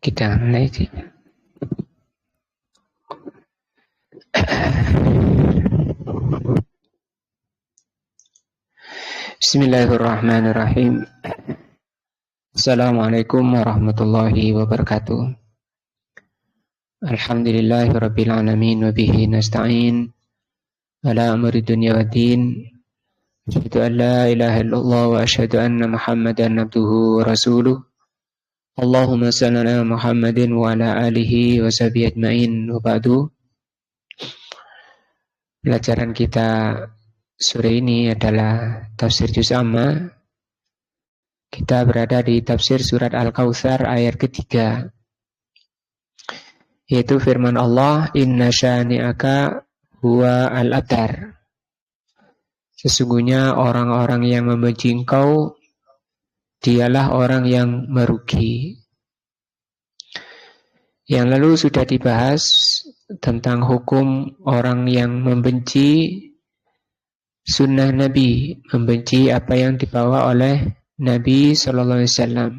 Kita mulai. Bismillahirrahmanirrahim. Assalamualaikum warahmatullahi wabarakatuh. Alhamdulillahirabbil alamin wa bihi nasta'in ala amri dunya waddin. Asyhadu an la ilaha illallah wa asyhadu anna Muhammadan abduhu wa rasuluh. Allahumma shalli ala Muhammadin wa ala alihi wa sahbihi ajmain wa ba'du. Pelajaran kita sore ini adalah tafsir juz amma. Kita berada di tafsir surat Al-Kautsar ayat ketiga, yaitu firman Allah, inna syani'aka huwa al-abtar. Sesungguhnya orang-orang yang membenci engkau dialah orang yang merugi. Yang lalu sudah dibahas tentang hukum orang yang membenci sunnah Nabi, membenci apa yang dibawa oleh Nabi Sallallahu Alaihi Wasallam.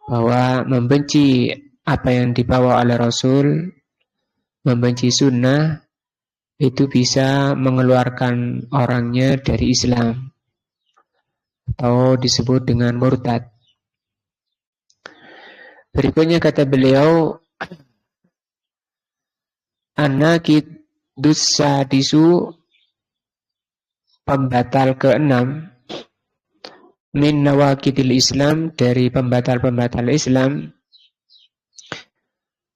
Bahwa membenci apa yang dibawa oleh Rasul, membenci sunnah, itu bisa mengeluarkan orangnya dari Islam, atau disebut dengan murtad. Berikutnya kata beliau, an-naqidus sadisu, pembatal ke-6, min nawaqidil Islam, dari pembatal-pembatal Islam,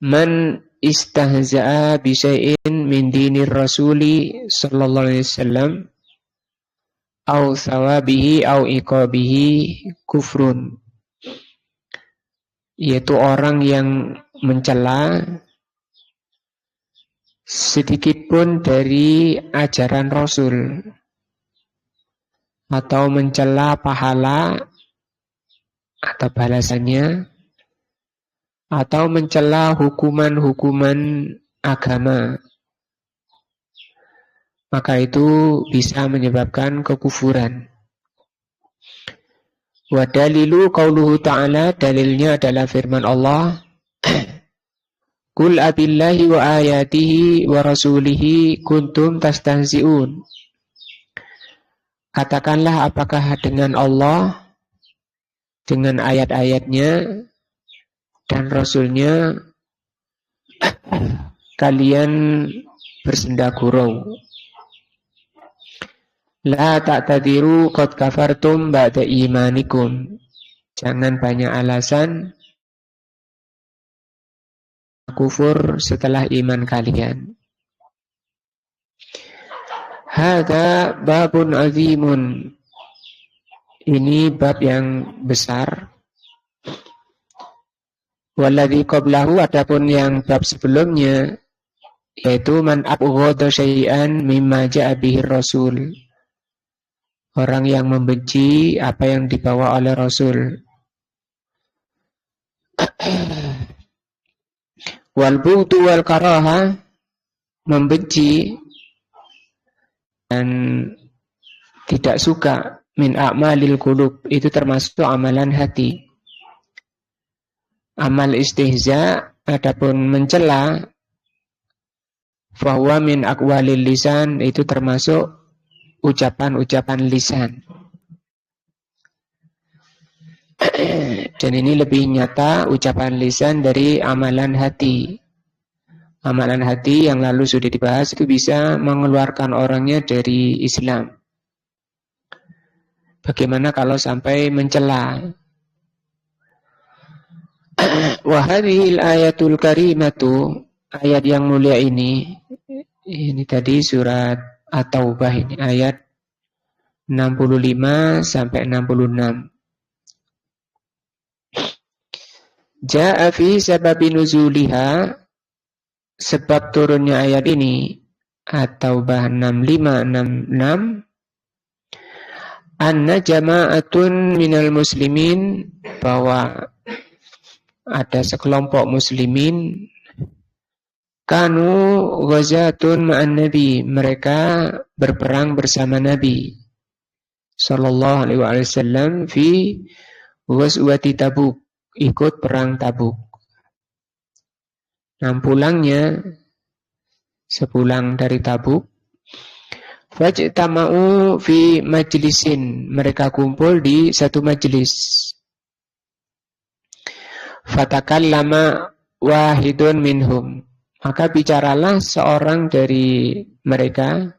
man istahza'a bi syai'in min dinir rasuli sallallahu alaihi wasallam au thawabihi au iqabihi kufrun, yaitu orang yang mencela sedikit pun dari ajaran Rasul, atau mencela pahala atau balasannya, atau mencela hukuman-hukuman agama, maka itu bisa menyebabkan kekufuran. Wa dalilu qauluhu ta'ala, dalilnya adalah firman Allah, Qul abillahi wa ayatihi wa rasulihi kuntum tastahzi'un. Katakanlah, apakah dengan Allah, dengan ayat-ayatnya dan Rasulnya kalian bersenda gurau. La ta'tadiru qad kafartum ba'da imanikum. Jangan banyak alasan kufur setelah iman kalian. Hadza babun azimun. Ini bab yang besar. Walladzi qablahu, adapun yang bab sebelumnya, yaitu man abghadha syai'an mimma ja'a bihi rasul. Orang yang membenci apa yang dibawa oleh Rasul. Wal bughdu wal karaha, membenci dan tidak suka, min a'malil qulub, itu termasuk amalan hati. Amal istihza, adapun mencela, fahuwa min aqwalil lisan, itu termasuk ucapan-ucapan lisan. Dan ini lebih nyata ucapan lisan dari amalan hati. Amalan hati yang lalu sudah dibahas itu bisa mengeluarkan orangnya dari Islam. Bagaimana kalau sampai mencela? Wa hadhil ayatul karimatu, ayat yang mulia ini tadi surat At-Taubah, ini ayat 65 sampai 66. Ja'a fi sababi nuzuliha, sebab turunnya ayat ini, At-Taubah 65-66, anna jama'atun minal muslimin, bahwa ada sekelompok muslimin, kanu ghazatun ma'an nabi, mereka berperang bersama Nabi sallallahu alaihi wasallam fi ghazwati Tabuk, ikut perang Tabuk. Nah, pulangnya sepulang dari Tabuk, fajtama'u fi majlisin, mereka kumpul di satu majlis. Fatakallama wahidun minhum, maka bicaralah seorang dari mereka,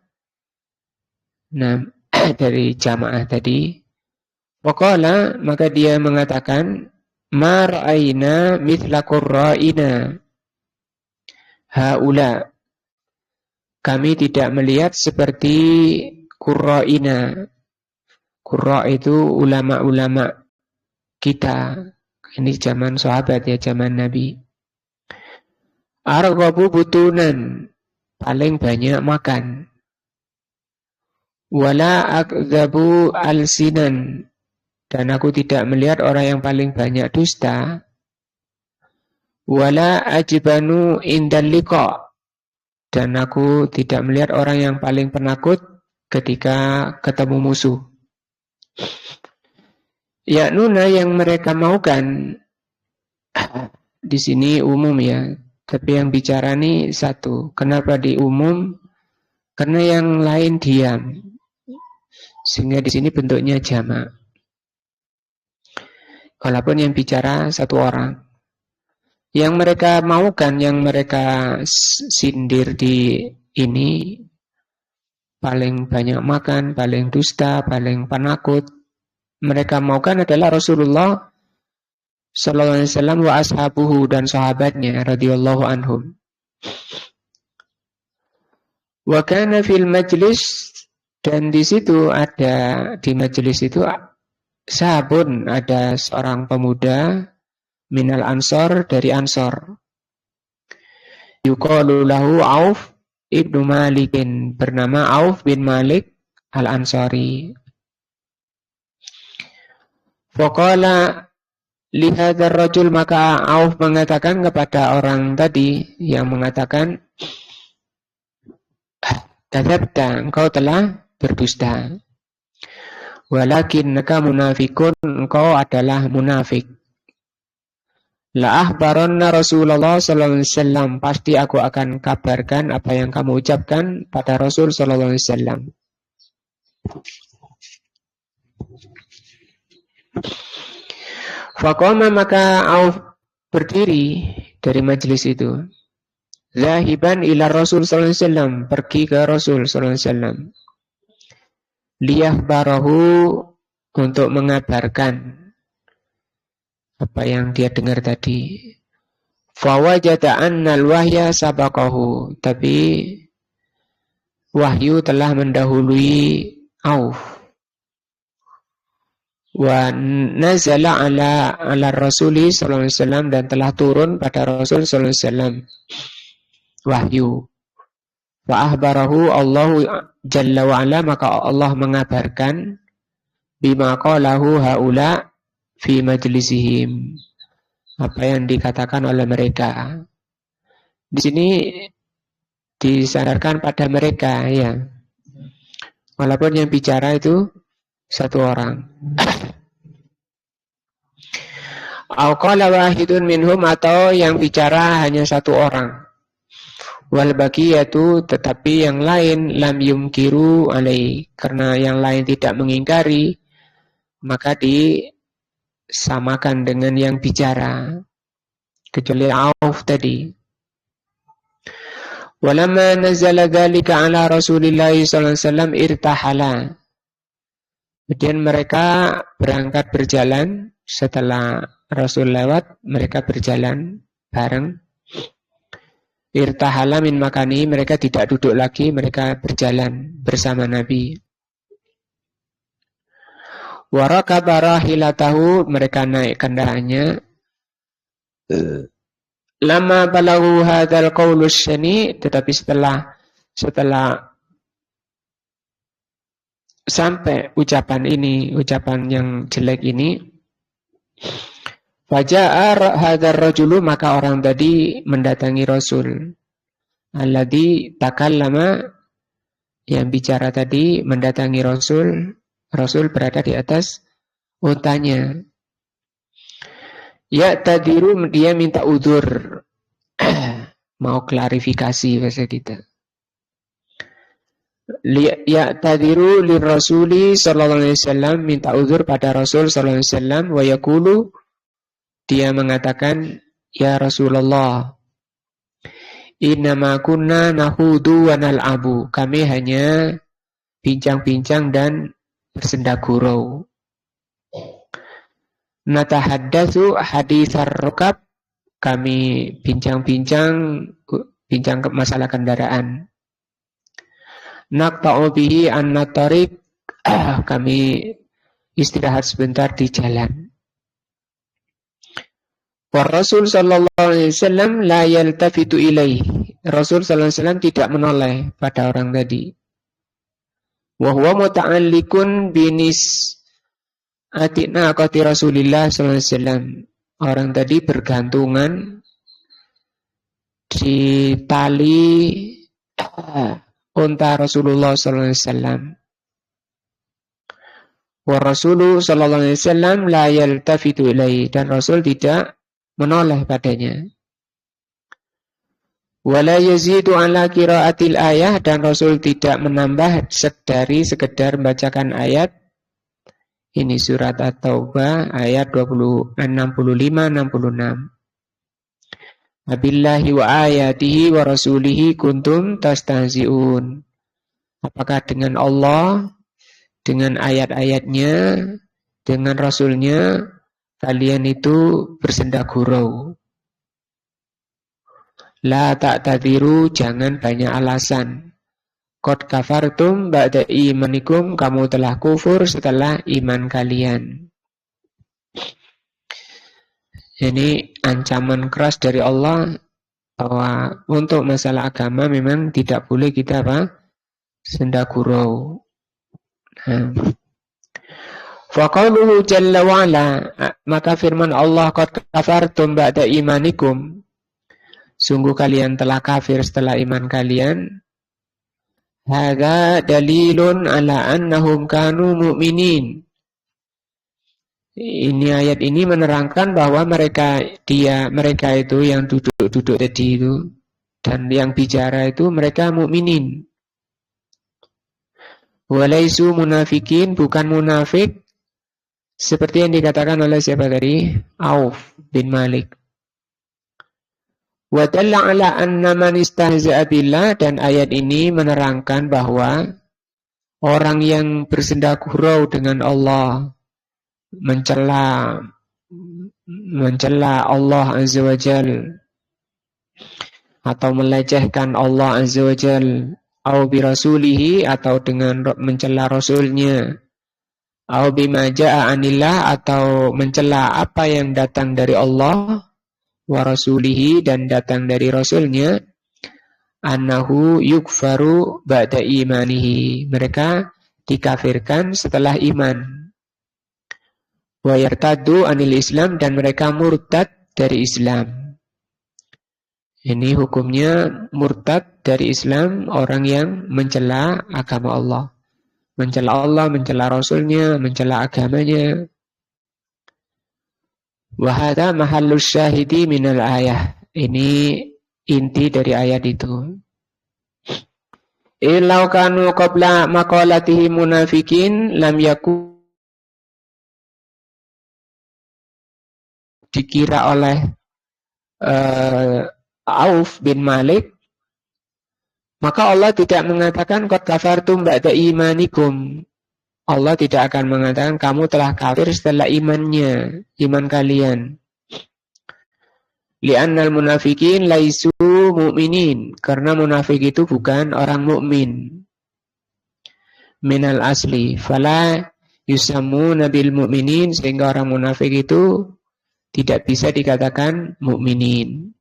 nah dari jamaah tadi. Waqala, maka dia mengatakan, ma ra'ayna mithla qurra'ina haula, kami tidak melihat seperti qurra'ina. Qurra' itu ulama-ulama kita. Ini zaman sahabat ya, zaman Nabi. Arghabu butunan, paling banyak makan. Wala akdzabu alsinan, dan aku tidak melihat orang yang paling banyak dusta. Wala ajbanu indal liqa, dan aku tidak melihat orang yang paling penakut ketika ketemu musuh. Yaknuna, yang mereka maukan di sini umum ya, tapi yang bicara ini satu. Kenapa di umum? Karena yang lain diam, sehingga di sini bentuknya jamak. Walaupun yang bicara satu orang. Yang mereka maukan, yang mereka sindir di ini, paling banyak makan, paling dusta, paling penakut, mereka maukan adalah Rasulullah sallallahu alaihi wasallam wa ashabuhu, dan sahabatnya radhiyallahu anhum. Wa kana fil majlis, dan di situ ada, di majlis itu sabun, ada seorang pemuda minal ansor, dari ansor. Yuqalu lahu Auf ibnu Malikin, bernama Auf bin Malik al-Ansari. Faqala lihadzal rajul, maka Auf mengatakan kepada orang tadi yang mengatakan, kadzabta, engkau telah berdusta. Walakinnaka munafikun, engkau adalah munafik. La akhbaranna Rasulullah sallallahu alaihi wasallam, pasti aku akan kabarkan apa yang kamu ucapkan pada Rasul sallallahu alaihi wasallam. Faqama, maka Auf berdiri dari majelis itu. Zahiban ila Rasul sallallahu alaihi wasallam, pergi ke Rasul sallallahu alaihi wasallam. Liyahbarahu, untuk mengabarkan apa yang dia dengar tadi. Fawajada annal wahya sabaqahu, tapi wahyu telah mendahului Auf. Wa nazala ala Rasuli sallallahu alaihi wasallam, dan telah turun pada Rasul sallallahu alaihi wasallam wahyu. Wa ahbarahu Allahu jalla wa ala, maka Allah mengabarkan bima qalahu haula fi majlisihim, apa yang dikatakan oleh mereka. Di sini disandarkan pada mereka ya. Walaupun yang bicara itu satu orang. Au qala wahidun minhum, atau yang bicara hanya satu orang. Wal baqiyatu, tetapi yang lain lam yumkiru alai, karena yang lain tidak mengingkari, maka disamakan dengan yang bicara, kecuali Auf tadi. Walamma nazala dzalika ala Rasulillah sallallahu alaihi wasallam irtahala. Kemudian mereka berangkat berjalan, setelah Rasul lewat, mereka berjalan bareng. Irtahala min makani, mereka tidak duduk lagi, mereka berjalan bersama Nabi. Warakaba rahilatahu, mereka naik kendaraannya. Lama balaghu hadzal qaulus syani, tetapi setelah sampai ucapan ini, ucapan yang jelek ini, faja'a hadzal rajulu, maka orang tadi mendatangi Rasul. Alladzi takallama, yang bicara tadi mendatangi Rasul. Rasul berada di atas untanya. Ya tadiru, dia minta udzur. Mau klarifikasi bahasa kita. Ya tadiru li rasuli sallallahu alaihi wasallam, minta udzur pada Rasul sallallahu alaihi wasallam. Wa yaqulu, dia mengatakan, ya Rasulullah, innama kunna nahudu wa nal'abu, kami hanya bincang-bincang dan bersenda gurau. Natahaddatsu haditsar rukab, kami bincang masalah kendaraan. Naqta'u bihi an-tariq, kami istirahat sebentar di jalan. Wa Rasul sallallahu alaihi wasallam la yaltafitu ilaih, Rasul sallallahu alaihi wasallam tidak menoleh pada orang tadi. Wa huwa muta'alliqun binis atina qati Rasulillah sallallahu alaihi wasallam. Orang tadi bergantungan di tali unta Rasulullah sallallahu alaihi wasallam. Wa Rasulu sallallahu alaihi wasallam la yaltafitu ilaihi, dan Rasul tidak menoleh padanya. Wa la yazidu ala qiraatil ayah, dan Rasul tidak menambah dari sekedar membacakan ayat. Ini surat At-Taubah ayat 65-66. Abillahi wa ayatihi wa rasulihi kuntum tastahzi'un. Apakah dengan Allah, dengan ayat-ayatnya, dengan Rasulnya, kalian itu bersenda gurau. La ta'tadiru, jangan banyak alasan. Qad kafartum ba'da imanikum, kamu telah kufur setelah iman kalian. Ini ancaman keras dari Allah bahwa untuk masalah agama memang tidak boleh kita senda gurau. Faqauluhu jalla wa'ala, maka firman Allah, qad kafartum ba'da imanikum, sungguh kalian telah kafir setelah iman kalian. Hadza dalilun ala annahum kanu mu'minin. Ini ayat ini menerangkan bahwa mereka itu yang duduk tadi itu dan yang bicara itu mereka mukminin. Walaisu munafikin, bukan munafik seperti yang dikatakan oleh siapa tadi? Auf bin Malik. Wa dalla ala anna man istahza'a billah, dan ayat ini menerangkan bahwa orang yang bersenda gurau dengan Allah, mencela Allah Azza wa Jal, atau melecehkan Allah Azza wa Jal, au bi rasulihi, atau dengan mencela Rasulnya, au bima ja'a anillah, atau mencela apa yang datang dari Allah wa rasulihi, dan datang dari Rasulnya, annahu yukfaru ba'da imanihi, mereka dikafirkan setelah iman. Wa yartaddu anil Islam, dan mereka murtad dari Islam. Ini hukumnya murtad dari Islam orang yang mencela agama Allah. Mencela Allah, mencela Rasulnya, mencela agamanya. Wa hadza mahallus syahidi minal ayah. Ini inti dari ayat itu. Illau kanu qabla maqalatihi munafikin lam yakun, dikira oleh Auf bin Malik, maka Allah tidak mengatakan qad kafartum ba'da imanikum. Allah tidak akan mengatakan kamu telah kafir setelah iman kalian. Li'annal munafikin laisu mu'minin, karena munafik itu bukan orang mukmin. Minal asli, fala yusammuna bil mu'minin, sehingga orang munafik itu tidak bisa dikatakan mukminin.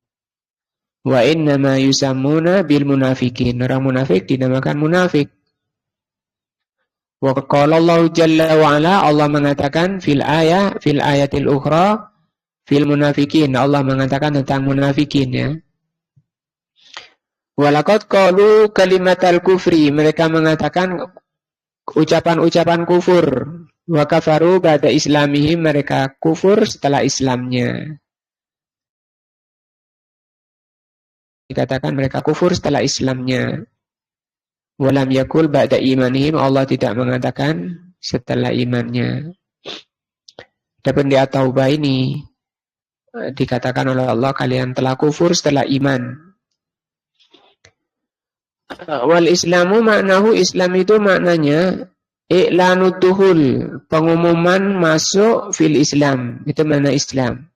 Wa innama yusammuna bil munafikin, orang munafik dinamakan munafik. Wa qala Allah jalla wa ala, Allah mengatakan fil ayatil ukhra fil munafikin, Allah mengatakan tentang munafikin, ya. Walaqad qalu kalimatal kufri, mereka mengatakan ucapan-ucapan kufur. Wa kafaru ba'da islamihim, mereka kufur setelah Islamnya. Dikatakan mereka kufur setelah Islamnya. Walam yakul ba'da imanihim, Allah tidak mengatakan setelah imannya. Adapun di At-Taubah ini dikatakan oleh Allah, kalian telah kufur setelah iman. Wal Islamu maknahu, Islam itu maknanya i'lanud duhul, pengumuman masuk fil Islam. Itu makna Islam.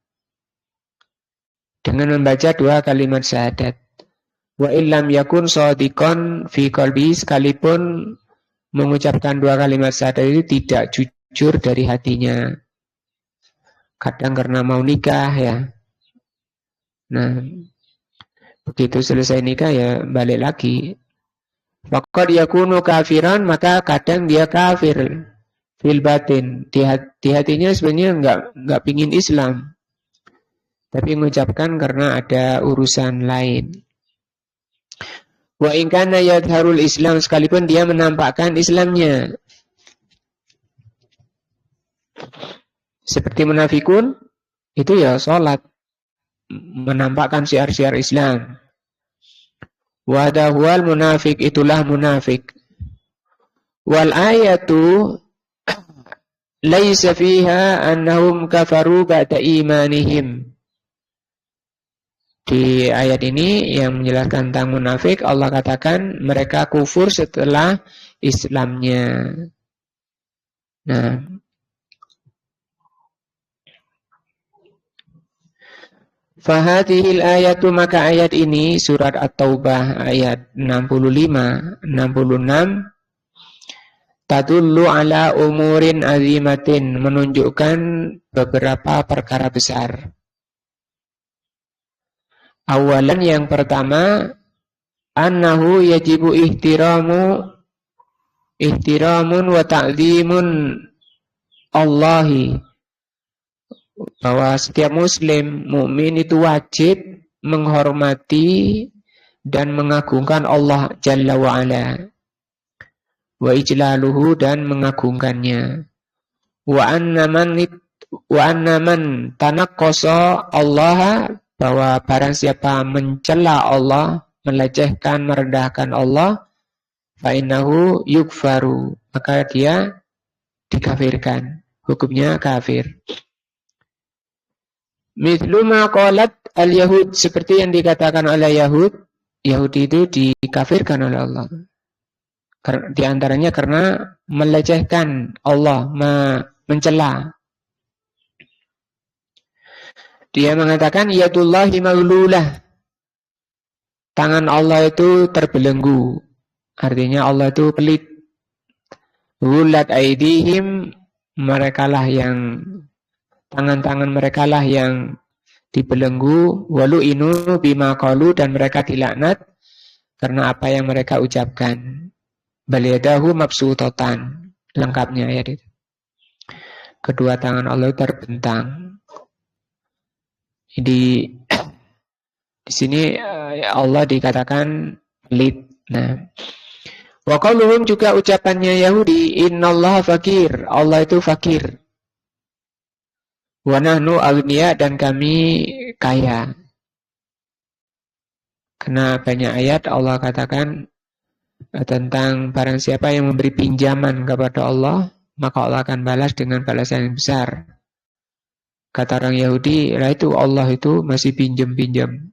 Dengan membaca 2 kalimat syahadat. Wa illam yakun shadiqan fi qalbi, sekalipun mengucapkan 2 kalimat syahadat itu tidak jujur dari hatinya. Kadang karena mau nikah ya. Nah, begitu selesai nikah ya balik lagi. Faqad yakunu kafiran, maka kadang dia kafir fil batin. Di hatinya sebenarnya enggak pingin Islam. Tapi mengucapkan karena ada urusan lain. Wa in kana yadharul Islam, sekalipun dia menampakkan Islamnya. Seperti munafikun, itu ya sholat, menampakkan syiar-syiar Islam. Wadahwal munafik, itulah munafik. Wal ayatu laisa fiha annahum kafaru ba'da imanihim. Di ayat ini yang menjelaskan tentang munafik, Allah katakan mereka kufur setelah Islamnya. Nah, fahadihil ayatu, maka ayat ini surat At-Taubah ayat 65, 66 tadullu ala umurin azimatin, menunjukkan beberapa perkara besar. Awalan, yang pertama, annahu yajibu ihtiramun wa ta'zimun Allahi, bahwa setiap muslim mukmin itu wajib menghormati dan mengagungkan Allah Jalla wa Ala, wa ijlaluhu, dan mengagungkannya, wa anna man tanaqqasa Allah, bahwa barang siapa mencela Allah, melecehkan, merendahkan Allah, fa innahu yukfaru, maka dia dikafirkan, hukumnya kafir. Mithlu ma qalat al-yahud, seperti yang dikatakan oleh Yahudi itu dikafirkan oleh Allah. Di antaranya karena melecehkan Allah, mencela. Dia mengatakan yadullahi maglulah, tangan Allah itu terbelenggu. Artinya Allah itu pelit. Gullat aidihim, merekalah yang, tangan-tangan merekalah yang dibelenggu. Walu inu bima qalu, dan mereka dilaknat karena apa yang mereka ucapkan. Baliyadahu mabsutotan, lengkapnya ayat itu. Kedua tangan Allah terbentang. Di sini Allah dikatakan pelit. Nah, wa qauluhum, juga ucapannya Yahudi, innallaha fakir, Allah itu fakir. Wa nahnu aghniya, dan kami kaya. Karena banyak ayat Allah katakan tentang barang siapa yang memberi pinjaman kepada Allah, maka Allah akan balas dengan balasan yang besar. Kata orang Yahudi, lah itu Allah itu masih pinjam-pinjam.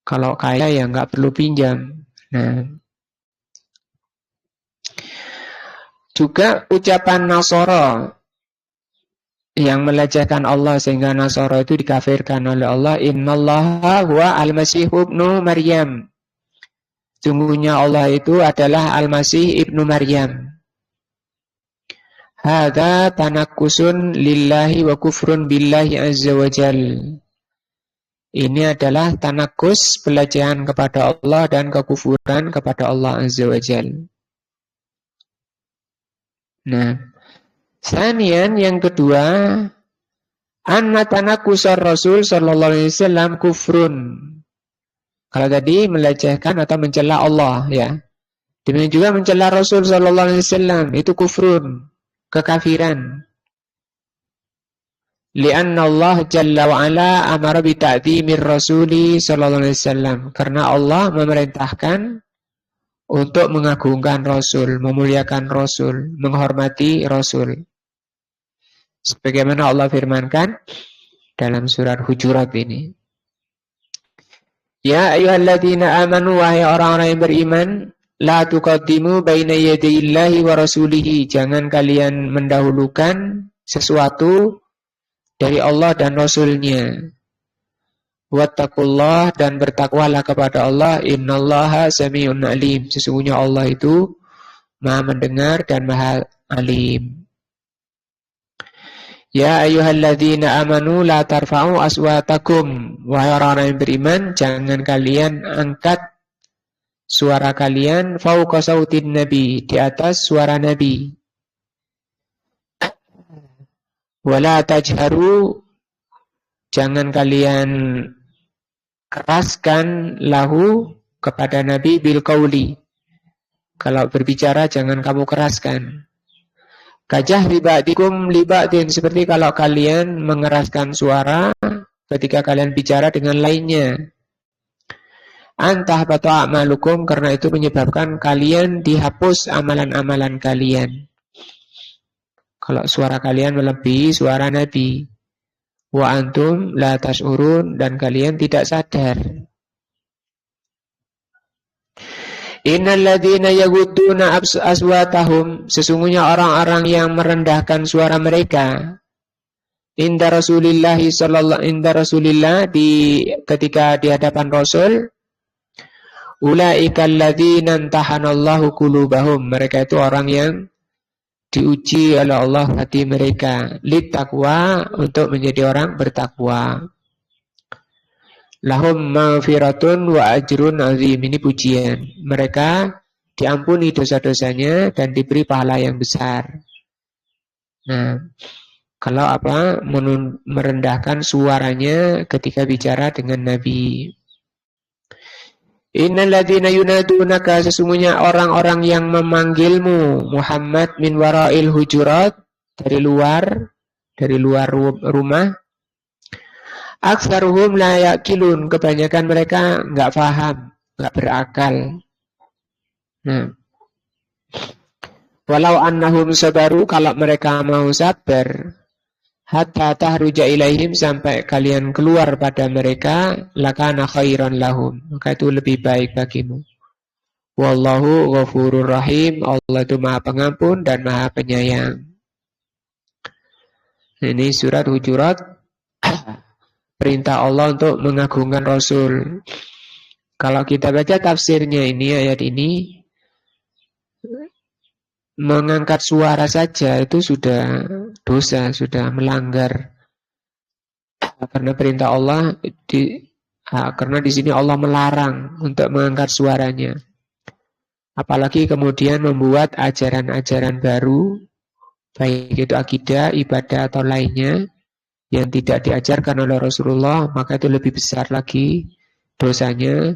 Kalau kaya ya nggak perlu pinjam. Nah, juga ucapan Nasara yang melecehkan Allah sehingga Nasara itu dikafirkan oleh Allah. Innallaha huwa al-Masih ibnu Maryam. Sungguhnya Allah itu adalah Al-Masih ibnu Maryam. Hadza tanakkusun lillahi wa kufrun billahi azza wa jal. Ini adalah tanakkus, pelecehan kepada Allah dan kekufuran kepada Allah azza wa jal. Nah, sanian yang kedua, anna tanakkusar Rasul sallallahu alaihi wasallam kufrun. Kalau tadi melecehkan atau mencela Allah ya. Demikian juga mencela Rasul sallallahu alaihi wasallam itu kufrun. kekafiran. Lianna Allah Jalla wa Ala amara bi ta'dhimir Rasuli sallallahu alaihi wasallam. Karena Allah memerintahkan untuk mengagungkan Rasul, memuliakan Rasul, menghormati Rasul. Sebagaimana Allah firmankan dalam surat Hujurat ini. Ya ayyuhalladzina amanu, wahai orang-orang yang beriman, la tuqaddimu baina yadayillahi wa rasulihi. Jangan kalian mendahulukan sesuatu dari Allah dan Rasulnya. Wattaqullah, dan bertakwalah kepada Allah. Innallaha sami'un alim. Sesungguhnya Allah itu Maha mendengar dan Maha alim. Ya ayyuhalladzina amanu la tarfa'u aswatakum. Wahai orang-orang yang beriman, jangan kalian angkat suara kalian fauqa sautin nabi, di atas suara Nabi. Wala tajharu, jangan kalian keraskan lahu, kepada Nabi, bil qauli. Kalau berbicara jangan kamu keraskan. Kajah liba'dikum liba'din, seperti kalau kalian mengeraskan suara ketika kalian bicara dengan lainnya. Antah batu a'malukum, karena itu menyebabkan kalian dihapus amalan-amalan kalian. Kalau suara kalian melebihi suara Nabi. Wa antum la tash'urun, dan kalian tidak sadar. Innal ladzina yaghudduna aswatahum, sesungguhnya orang-orang yang merendahkan suara mereka inda Rasulillah sallallahu inda Rasulillah, ketika di hadapan Rasul, ulaikal ladzina imtahanallahu qulubahum, mereka itu orang yang diuji oleh Allah hati mereka, littaqwa, untuk menjadi orang bertakwa. Lahum maghfiratun wa ajrun azim, ini pujian. Mereka diampuni dosa-dosanya dan diberi pahala yang besar. Nah, kalau merendahkan suaranya ketika bicara dengan Nabi. Innal ladzina yunadunaka, sesungguhnya orang-orang yang memanggilmu Muhammad min wara'il hujurat, dari luar rumah. Aktsaruhum la yaqilun, kebanyakan mereka enggak paham, enggak berakal. Nah, walau annahum sabaru, kalau mereka mau sabar, hatta tahruja ilaihim, sampai kalian keluar pada mereka, lakana khairan lahum, maka itu lebih baik bagimu. Wallahu ghafurur rahim, Allah itu Maha Pengampun dan Maha Penyayang. Ini surat Hujurat. Perintah Allah untuk mengagungkan Rasul. Kalau kita baca tafsirnya ini, ayat ini, mengangkat suara saja itu sudah dosa, sudah melanggar. Karena perintah Allah, karena di sini Allah melarang untuk mengangkat suaranya. Apalagi kemudian membuat ajaran-ajaran baru, baik itu akidah, ibadah atau lainnya, yang tidak diajarkan oleh Rasulullah, maka itu lebih besar lagi dosanya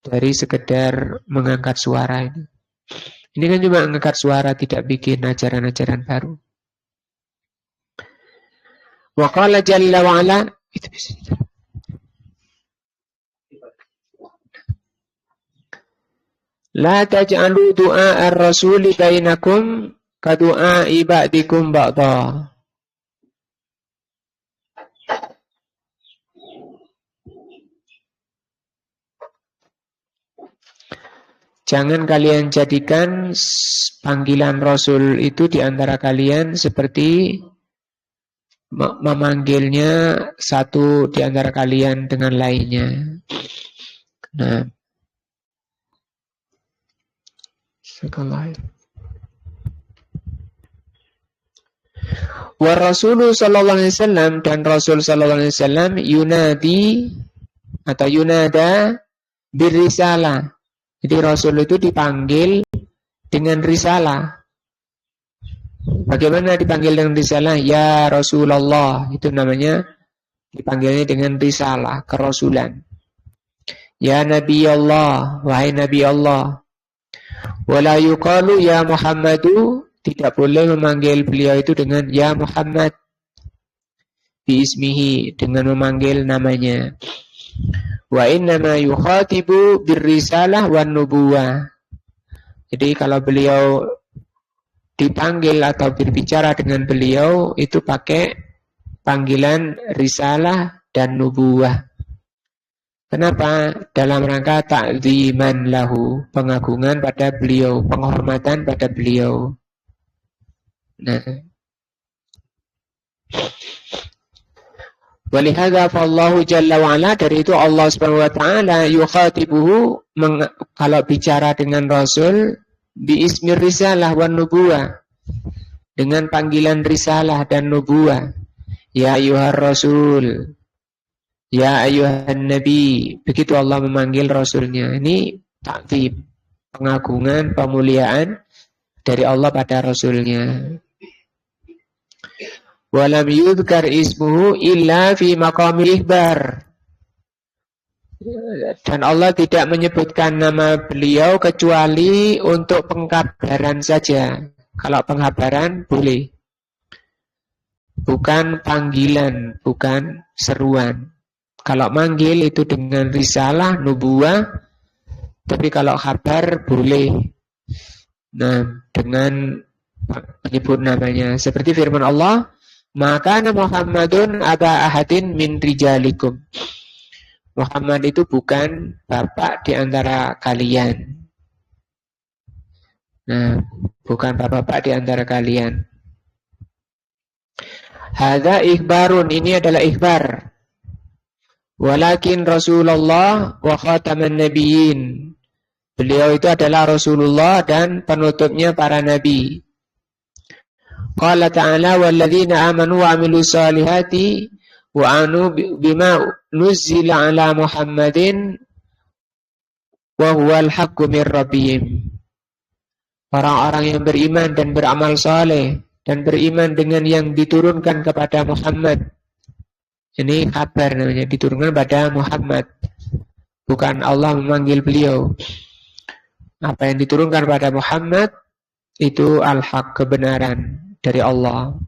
dari sekedar mengangkat suara ini. Ini kan cuma mengangkat suara, tidak bikin ajaran-ajaran baru. Wa qala jalla wa ala, itu bisa. La taj'alu du'a ar-rasuli bainakum ka du'a ibadikum ba'da. Jangan kalian jadikan panggilan Rasul itu di antara kalian seperti memanggilnya satu di antara kalian dengan lainnya. Nah, wa Rasulullah sallallahu alaihi wasallam, dan Rasul sallallahu alaihi wasallam yunadi atau yunada birrisalah. Jadi Rasul itu dipanggil dengan risalah. Bagaimana dipanggil dengan risalah? Ya Rasulullah, itu namanya dipanggilnya dengan risalah, kerasulan. Ya Nabi Allah, wahai Nabi Allah. Wala yuqalu ya Muhammadu, tidak boleh memanggil beliau itu dengan ya Muhammad biismihi, dengan memanggil namanya. Wa innama yukhatibu birrisalah wan nubuwah. Jadi kalau beliau dipanggil atau berbicara dengan beliau itu pakai panggilan risalah dan nubuwah. Kenapa? Dalam rangka ta'ziman lahu, pengagungan pada beliau, penghormatan pada beliau. Nah, walihada fallahu jalla wa'ala, dari itu Allah subhanahu wa ta'ala yukhatibuhu, kalau bicara dengan Rasul, biismir risalah wan nubuwah, dengan panggilan risalah dan nubuwah. Ya ayyuhar rasul, ya ayyuhan nabi, begitu Allah memanggil Rasulnya. Ini ta'zim, pengagungan, pemuliaan dari Allah pada Rasulnya. Walam yudhkar ismuhu illa fi maqamil ikhbar. Dan Allah tidak menyebutkan nama beliau kecuali untuk pengkabaran saja. Kalau pengkabaran boleh. Bukan panggilan, bukan seruan. Kalau manggil itu dengan risalah, nubuwah. Tapi kalau kabar boleh. Nah, dengan menyebut namanya. Seperti firman Allah, maka Muhammadun aba ahadin min rijalikum. Muhammad itu bukan bapak di antara kalian. Nah, bukan bapak-bapak di antara kalian. Hadza ikhbarun, ini adalah ikhbar. Walakin Rasulullah wa khataman nabiyyin. Beliau itu adalah Rasulullah dan penutupnya para nabi. Qala ta'ala walladzina amanu wa 'amilus solihati wa anu bima nuzzila 'ala Muhammadin wa huwal haqqu mir rabbihim. Orang-orang yang beriman dan beramal saleh dan beriman dengan yang diturunkan kepada Muhammad. Ini kabar namanya, diturunkan pada Muhammad. Bukan Allah memanggil beliau. Apa yang diturunkan pada Muhammad itu al-haq, kebenaran dari Allah.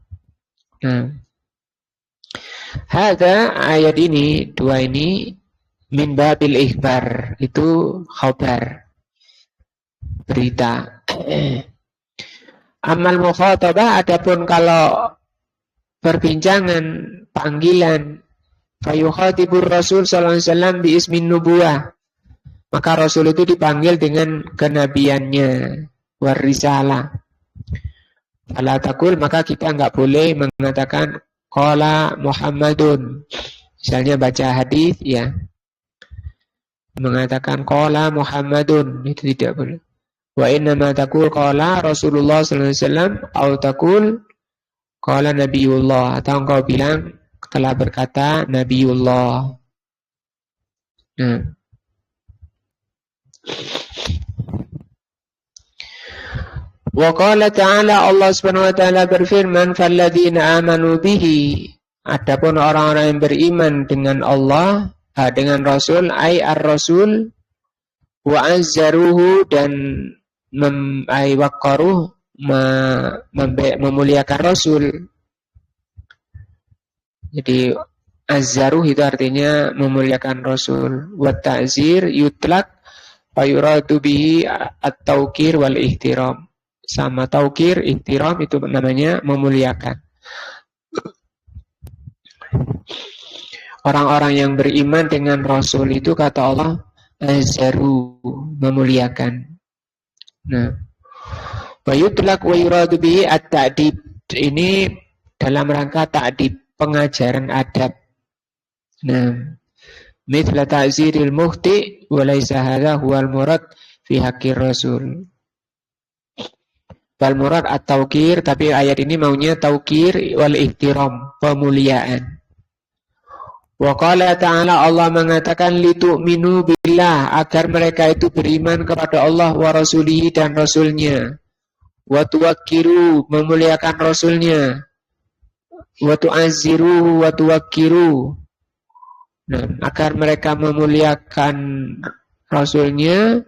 Nah, hadza, ayat ini, dua ini min babil ikhbar, itu khabar, berita. Amal mukhatabah, adapun kalau perbincangan, panggilan, fayukhatibur Rasul sallallahu alaihi wasallam bi ismin nubuwah, maka Rasul itu dipanggil dengan kenabiannya, warisalah. Fala taqul, maka kita enggak boleh mengatakan qala Muhammadun. Misalnya baca hadis ya, mengatakan qala Muhammadun, itu tidak boleh. Wa inna ma taqul qala Rasulullah sallallahu alaihi wasallam atau taqul qala Nabiullah, atau engkau bilang telah berkata Nabiullah. Nah, wa qala ta'ala, Allah Subhanahu wa taala berfirman, falladzina amanu bihi, adapun orang-orang yang beriman dengan Allah, dengan Rasul, ay ar-Rasul, wa azzaruhu, dan waqqaruh, memuliakan Rasul. Jadi azzaruh itu artinya memuliakan Rasul. Wa ta'zir yutlaq fa yuradu bihi at-tauqir wal ihtiram. Sama taukir, ihtiram itu namanya memuliakan. Orang-orang yang beriman dengan Rasul itu kata Allah azzaru, memuliakan. Nah, wa yutlaq wa yuradu bihi at-ta'dib, ini dalam rangka ta'dib, pengajaran adab. Nah, mithla ta'ziril mukhti wa laisa hadza huwal murad fi haqqir Rasul. Wal murad at-taukir, tapi ayat ini maunya taukir wal ihtiram, pemuliaan. Wa qala ta'ala, Allah mengatakan litu'minu billah, agar mereka itu beriman kepada Allah wa rasulihi, dan rasulnya. Wa tuwakkiru, memuliakan rasulnya. Wa tu'azziru wa tuwakkiru. Nah, agar mereka memuliakan rasulnya,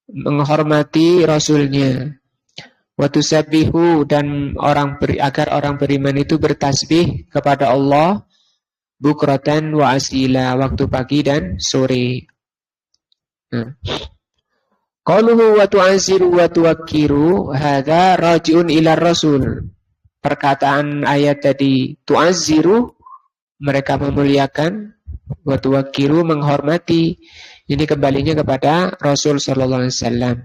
menghormati rasulnya. Wa tusabbihu, dan agar orang beriman itu bertasbih kepada Allah bukratan wa asila, waktu pagi dan sore. Qauluhu wa tu'aziru wa tuwakkiru hadza raji'un ila rasul. Perkataan ayat tadi, tu'aziru, mereka memuliakan, wa tuwakkiru, menghormati, ini kembalinya kepada Rasul sallallahu alaihi wasallam.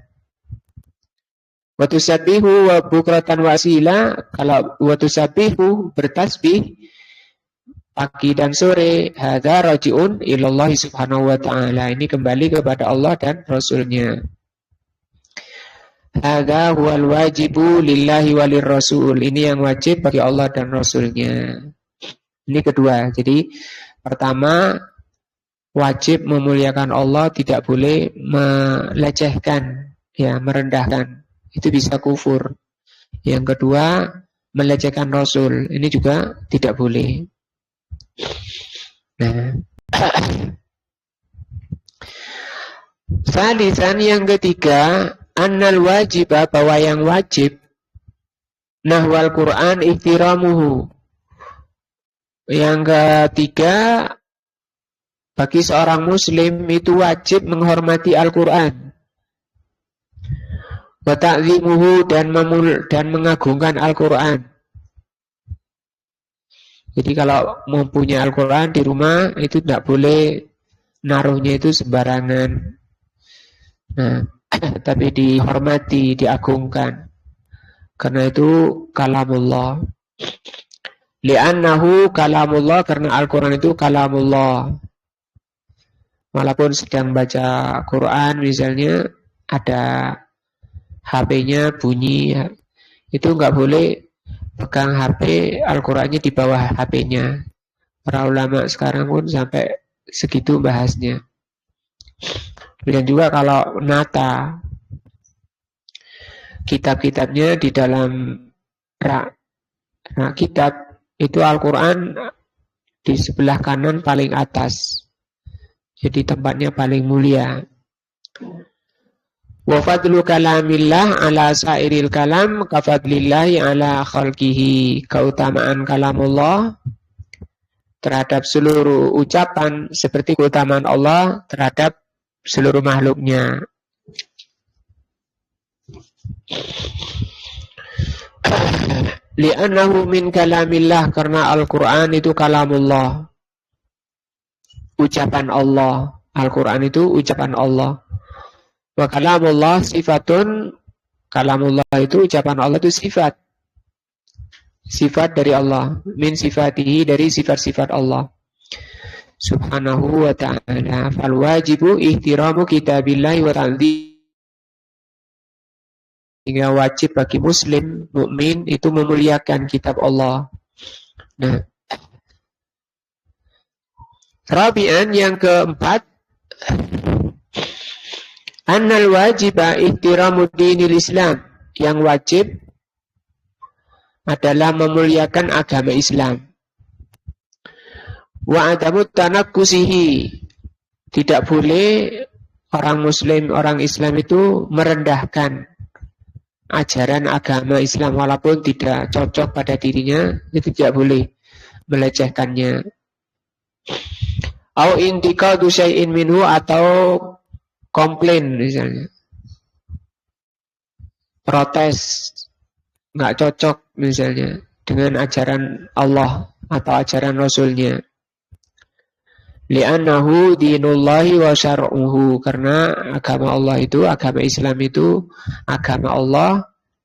Wa tusabbihu wa bukratan wa asila, kalau wa tusabbihu bertasbih pagi dan sore, hadza raji'un ilallah subhanahu wa ta'ala, ini kembali kepada Allah dan Rasulnya. Hadza huwal wajibu lillahi walir rasul, ini yang wajib bagi Allah dan Rasulnya. Ini kedua. Jadi pertama, wajib memuliakan Allah, tidak boleh melecehkan, ya, merendahkan, itu bisa kufur. Yang kedua, melecehkan Rasul, ini juga tidak boleh. Nah, salisan, yang ketiga, annal wajibah, bahwa yang wajib, nahwal Quran ihtiramuhu. Yang ketiga, bagi seorang muslim itu wajib menghormati Al-Quran, wa ta'zimuhu, dan mengagungkan Al-Quran. Jadi kalau mempunyai Al-Quran di rumah itu tidak boleh naruhnya itu sembarangan. Nah, tapi dihormati, diagungkan. Karena itu kalamullah. Li'annahu kalamullah, karena Al-Quran itu kalamullah. Walaupun sedang baca Quran misalnya, ada HP-nya bunyi, itu nggak boleh pegang HP, Al-Qurannya di bawah HP-nya. Para ulama sekarang pun sampai segitu bahasnya. Dan juga kalau nata, kitab-kitabnya di dalam rak kitab, itu Al-Quran di sebelah kanan paling atas. Jadi tempatnya paling mulia. Wa fadlu kalamillah ala sairil kalam kafadlillahi ala khalqihi. Keutamaan kalamullah terhadap seluruh ucapan seperti keutamaan Allah terhadap seluruh makhluknya. Li'annahu min kalamillah, karena Al-Quran itu kalamullah, ucapan Allah. Al-Quran itu ucapan Allah. Wa kalamullah sifatun, kalamullah itu ucapan Allah itu sifat. Sifat dari Allah, min sifatihi, dari sifat-sifat Allah subhanahu wa ta'ala. Fal wajibu ihtiramu kitabillahi wa ta'zim. Hingga wajib bagi muslim, mukmin itu memuliakan kitab Allah. Nah, rabi'an, yang keempat, annal wajiba ihtiramu dinil Islam. Yang wajib adalah memuliakan agama Islam. Wa adamu tanakkusihi. Tidak boleh orang muslim, orang Islam itu merendahkan ajaran agama Islam walaupun tidak cocok pada dirinya, itu tidak boleh melecehkannya. Au intiqadu syai'in minhu, atau komplain misalnya, protes, nggak cocok misalnya dengan ajaran Allah atau ajaran Rasulnya. Li'annahu dinullahi wa syar'uhu, karena agama Allah itu, agama Islam itu agama Allah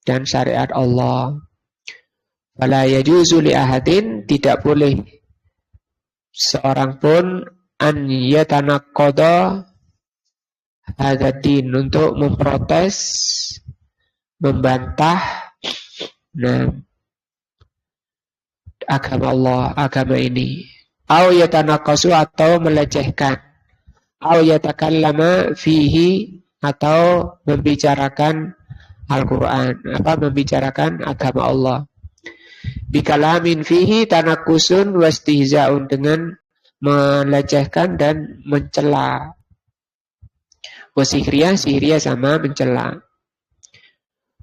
dan syariat Allah. Wala yajuzu li ahadin, tidak boleh seorang pun an yatanaqqada hadzal din, untuk memprotes, membantah agama Allah, agama ini. Au yatanaqasu, atau melecehkan. Au yatakallama fihi, atau membicarakan Al-Quran, membicarakan agama Allah. Bikalamin fihi tanakusun wastihza'un, dengan melecehkan dan mencela. Wasihriyah, sihriyah sama mencela.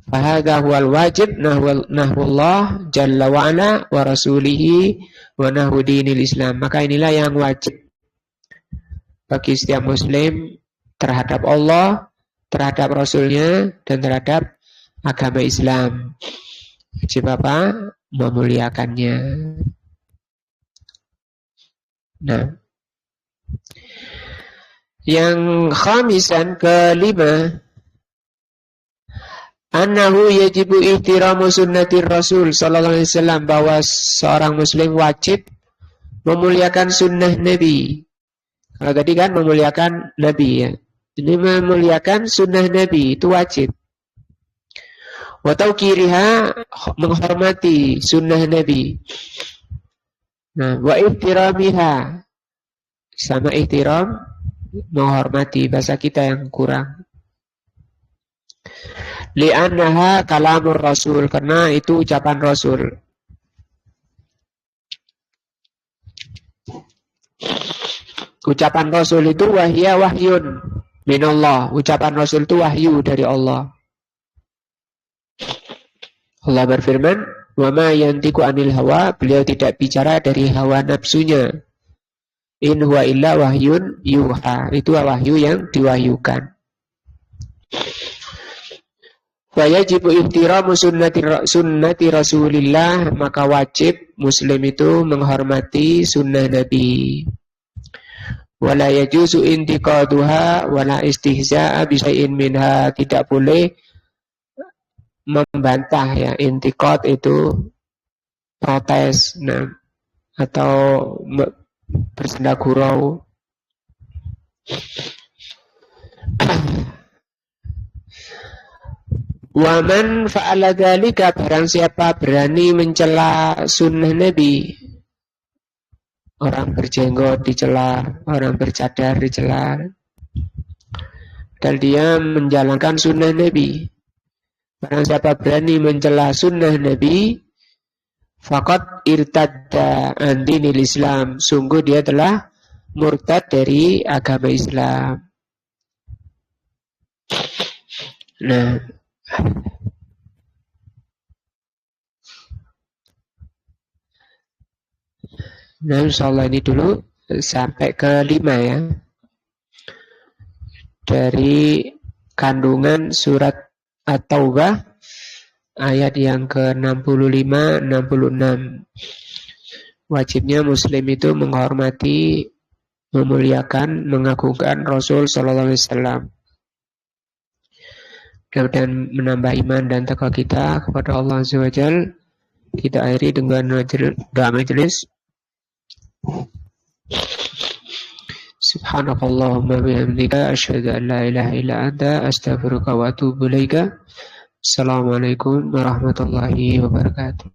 Fahadha huwal wajib nahwullah jalla wa'ala wa rasulihi wa nahwu dinil Islam. Maka inilah yang wajib bagi setiap muslim terhadap Allah, terhadap Rasulnya, dan terhadap agama Islam. Wajib apa? Memuliakannya. Nah, yang khamisan, kelima, annahu yajibu ihtiramu sunnatir Rasul sallallahu alaihi wasallam, bahwa seorang muslim wajib memuliakan sunnah Nabi. Kalau tadi kan memuliakan Nabi ya. Ini memuliakan sunnah Nabi itu wajib. Wa tauqiriha, menghormati sunnah Nabi. Nah, wa ihtiramiha, sama ihtiram, menghormati, bahasa kita yang kurang. Li'annaha kalamur Rasul, karena itu ucapan Rasul. Ucapan Rasul itu wahya wahyun minallah. Ucapan Rasul itu wahyu dari Allah. Allah berfirman, wa ma yantiqu anil hawa, beliau tidak bicara dari hawa nafsunya. In huwa illa wahyun yuha, itu wahyu yang diwahyukan. Wa yajibu ihtiramu sunnati Rasulillah, maka wajib muslim itu menghormati sunnah Nabi. Wala yajuzu intiqaduha wala istihza'a bisyai'in minha, tidak boleh membantah ya. Intiqad itu protes, nah, atau bersenda gurau. Waman fa'ala dzalika, barang siapa berani mencela sunnah Nabi, orang berjenggot dicela, orang bercadar dicela, dan dia menjalankan sunnah Nabi. Barang siapa berani mencela sunnah Nabi, faqad irtadda an dinil Islam, sungguh dia telah murtad dari agama Islam. Nah, insyaallah ini dulu sampai ke 5 ya. Dari kandungan surat At-Taubah ayat yang ke-65-66. Wajibnya muslim itu menghormati, memuliakan, mengagungkan Rasul sallallahu alaihi wasallam. Dan menambah iman dan takwa kita kepada Allah Azza wa Jalla. Kita akhiri dengan doa majelis. Subhanakallahumma bihamdika asyhadu an la ilaha illa anta astaghfiruka wa atubu ilaika. Assalamualaikum warahmatullahi wabarakatuh.